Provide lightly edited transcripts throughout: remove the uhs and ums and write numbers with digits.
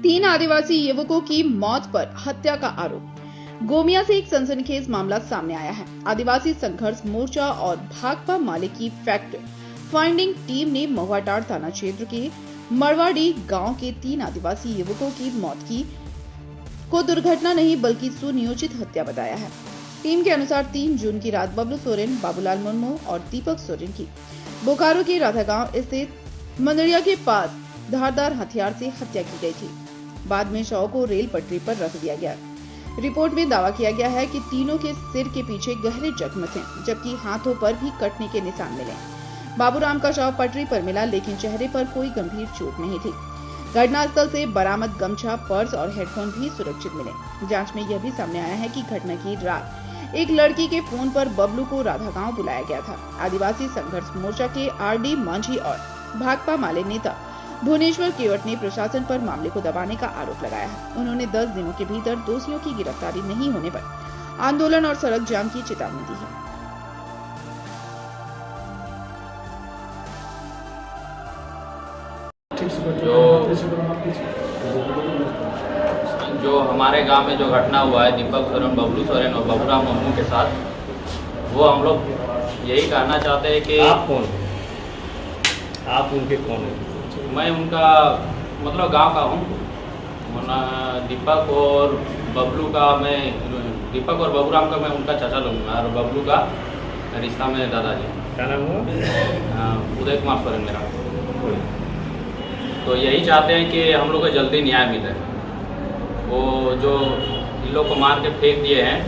तीन आदिवासी युवकों की मौत पर हत्या का आरोप। गोमिया से एक सनसनीखेज मामला सामने आया है। आदिवासी संघर्ष मोर्चा और भाकपा माले की फैक्ट फाइंडिंग टीम ने महुआटांड़ थाना क्षेत्र के मरवाड़ी गांव के तीन आदिवासी युवकों की मौत को दुर्घटना नहीं बल्कि सुनियोजित हत्या बताया है। टीम के अनुसार 3 जून की रात बबलू सोरेन, बाबूलाल मुर्मू और दीपक सोरेन की बोकारो के राधागांव स्थित मंदड़िया के पास धारदार हथियार से हत्या की गई थी। बाद में शव को रेल पटरी पर रख दिया गया। रिपोर्ट में दावा किया गया है कि तीनों के सिर के पीछे गहरे जख्म थे, जबकि हाथों पर भी कटने के निशान मिले। बाबूराम का शव पटरी पर मिला, लेकिन चेहरे पर कोई गंभीर चोट नहीं थी। घटनास्थल से बरामद गमछा, पर्स और हेडफोन भी सुरक्षित मिले। जांच में यह भी सामने आया है कि घटना की रात एक लड़की के फोन पर बबलू को राधागांव बुलाया गया था। आदिवासी संघर्ष मोर्चा के आरडी मांझी और भाकपा माले नेता भुवनेश्वर केवट ने प्रशासन पर मामले को दबाने का आरोप लगाया है। उन्होंने 10 दिनों के भीतर दोषियों की गिरफ्तारी नहीं होने पर आंदोलन और सड़क जाम की चेतावनी दी है। जो हमारे गांव में जो घटना हुआ है दीपक सोरेन, बबलू सोरेन और बाबूराम मुर्मू के साथ, वो हम लोग यही कहना चाहते हैं कि आप कौन हैं? आप उनके कौन हैं? मैं उनका मतलब गांव का हूँ। दीपक और बबलू का दीपक और बाबूराम का मैं उनका चाचा लूँगा और बबलू का रिश्ता में दादाजी। क्या नाम हुआ? उदय कुमार सोरेन मेरा। तो यही चाहते हैं कि हम लोग को जल्दी न्याय मिले। वो जो इन लोग को मार के फेंक दिए हैं,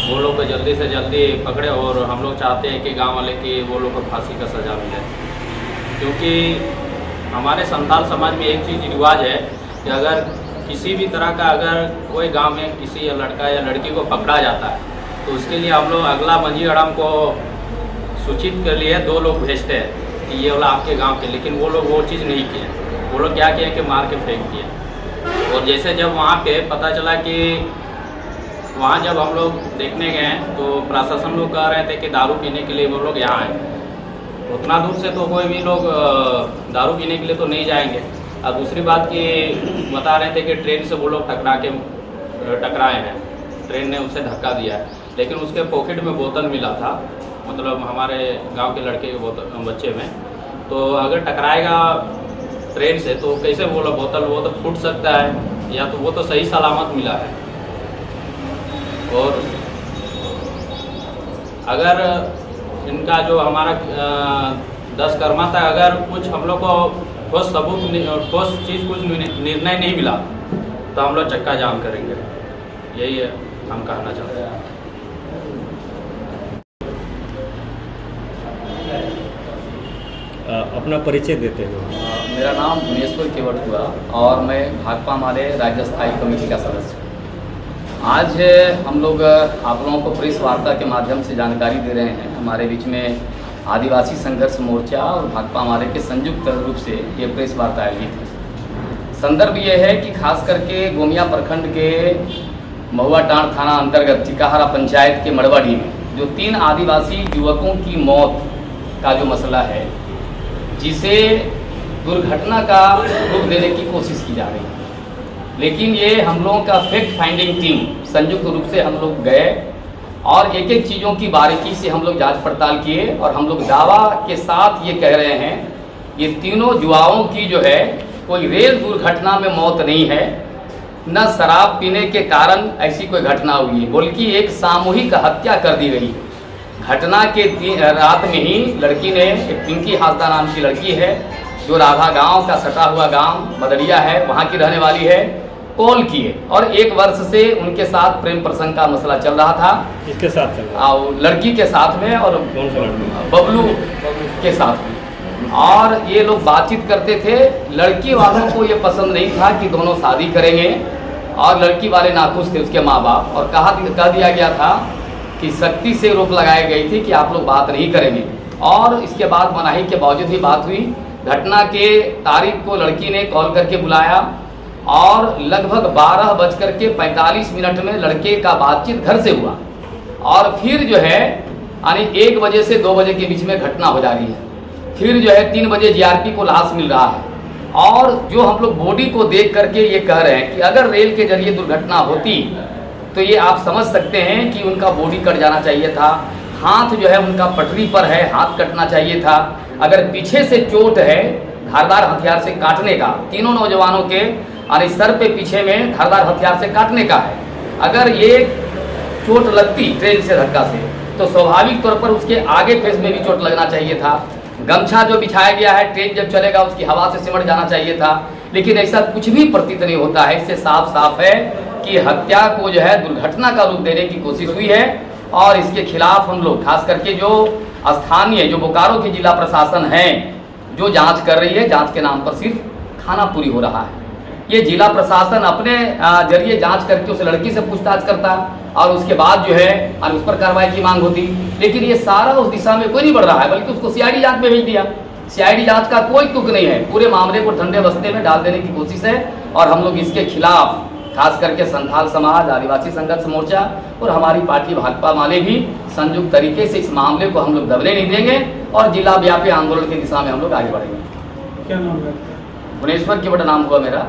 वो लोग को जल्दी से जल्दी पकड़े और हम लोग चाहते हैं कि गांव वाले की वो लोग को फांसी का सज़ा मिले। क्योंकि हमारे संथाल समाज में एक चीज़ रिवाज है कि अगर किसी भी तरह का अगर कोई गांव में किसी लड़का या लड़की को पकड़ा जाता है तो उसके लिए हम लोग अगला मंझी हड़म को सूचित कर लिए 2 लोग भेजते हैं कि ये वाला आपके गांव के, लेकिन वो लोग वो चीज़ नहीं किए। वो लोग क्या किए कि मार के फेंक दिए। और जैसे जब वहाँ पे पता चला कि वहाँ जब हम लोग देखने गए तो प्रशासन लोग कह रहे थे कि दारू पीने के लिए वो लोग यहाँ आए। उतना दूर से तो कोई भी लोग दारू पीने के लिए तो नहीं जाएंगे। और दूसरी बात कि बता रहे थे कि ट्रेन से वो लोग टकराए हैं, ट्रेन ने उसे धक्का दिया है, लेकिन उसके पॉकेट में बोतल मिला था, मतलब हमारे गांव के लड़के के बच्चे में। तो अगर टकराएगा ट्रेन से तो कैसे वो बोतल वो तो फूट सकता है, या तो वो तो सही सलामत मिला है। और अगर इनका जो हमारा 10 कर्मा था, अगर कुछ हम लोग को ठोस सबूत, ठोस चीज़ कुछ निर्णय नहीं मिला तो हम लोग चक्का जाम करेंगे। यही है हम कहना चाहते हैं। अपना परिचय देते हैं। मेरा नाम भुवनेश्वर केवट हुआ और मैं भाकपा माले राज्य स्थायी कमेटी का सदस्य हूँ। आज हम लोग आप लोगों को प्रेस वार्ता के माध्यम से जानकारी दे रहे हैं। हमारे बीच में आदिवासी संघर्ष मोर्चा और भाकपा माले के संयुक्त रूप से ये प्रेस वार्ता आयोजित है। संदर्भ ये है कि खास करके गोमिया प्रखंड के महुआटांड़ थाना अंतर्गत चिकाहरा पंचायत के मरवाड़ी में जो 3 आदिवासी युवकों की मौत का जो मसला है, जिसे दुर्घटना का रूप देने की कोशिश की जा रही है। लेकिन ये हम लोगों का फैक्ट फाइंडिंग टीम संयुक्त रूप से हम लोग गए और एक एक चीज़ों की बारीकी से हम लोग जांच पड़ताल किए और हम लोग दावा के साथ ये कह रहे हैं, ये तीनों युवाओं की जो है कोई रेल दुर्घटना में मौत नहीं है, न शराब पीने के कारण ऐसी कोई घटना हुई है, बल्कि एक सामूहिक हत्या कर दी गई। घटना के रात में ही लड़की ने, एक पिंकी हासदा नाम की लड़की है जो राधागांव का सटा हुआ गांव मदड़िया है, वहाँ की रहने वाली है, कॉल किए और 1 वर्ष से उनके साथ प्रेम प्रसंग का मसला चल रहा था। किसके साथ चल रहा था? लड़की के साथ में और कौन सा लड़की? बबलू के साथ में। और ये लोग बातचीत करते थे। लड़की वालों को ये पसंद नहीं था कि दोनों शादी करेंगे और लड़की वाले नाखुश थे, उसके माँ बाप, और कह दिया गया था कि सख्ती से रोक लगाई गई थी कि आप लोग बात नहीं करेंगे। और इसके बाद मनाही के बावजूद भी बात हुई। घटना के तारीख को लड़की ने कॉल करके बुलाया और लगभग 12:45 में लड़के का बातचीत घर से हुआ और फिर जो है यानी 1 बजे से 2 बजे के बीच में घटना हो जा रही है। फिर जो है 3 बजे जीआरपी को लाश मिल रहा है और जो हम लोग बॉडी को देख करके ये कह रहे हैं कि अगर रेल के जरिए दुर्घटना होती तो ये आप समझ सकते हैं कि उनका बॉडी कट जाना चाहिए था, हाथ जो है उनका पटरी पर है, हाथ कटना चाहिए था। अगर पीछे से चोट है धारदार हथियार से काटने का, तीनों नौजवानों के और सर पे पीछे में धारदार हथियार से काटने का है, अगर ये चोट लगती ट्रेन से धक्का से तो स्वाभाविक तौर पर उसके आगे फेस में भी चोट लगना चाहिए था। गमछा जो बिछाया गया है ट्रेन जब चलेगा उसकी हवा से सिमट जाना चाहिए था, लेकिन ऐसा कुछ भी प्रतीत नहीं होता है। इससे साफ साफ है कि हत्या को जो है दुर्घटना का रूप देने की कोशिश हुई है और इसके खिलाफ हम लोग खास करके जो स्थानीय जो बोकारो की जिला प्रशासन है जो जांच कर रही है, जांच के नाम पर सिर्फ खानापुरी हो रहा है। ये जिला प्रशासन अपने जरिए जांच करके उस लड़की से पूछताछ करता और उसके बाद जो है और उस पर कार्रवाई की मांग होती, लेकिन ये सारा उस दिशा में कोई नहीं बढ़ रहा है, बल्कि उसको सीआईडी जांच में भेज दिया। सीआईडी जांच का कोई तुक नहीं है, पूरे मामले को ठंडे बस्ते में डाल देने की कोशिश है और हम लोग इसके खिलाफ खास करके संथाल समाज, आदिवासी संघर्ष मोर्चा और हमारी पार्टी भाकपा माले भी संयुक्त तरीके से इस मामले को हम लोग दबने नहीं देंगे और जिला व्यापी आंदोलन की दिशा में हम लोग आगे बढ़ेंगे। क्या नाम है? भुवनेश्वर केवट नाम हुआ मेरा।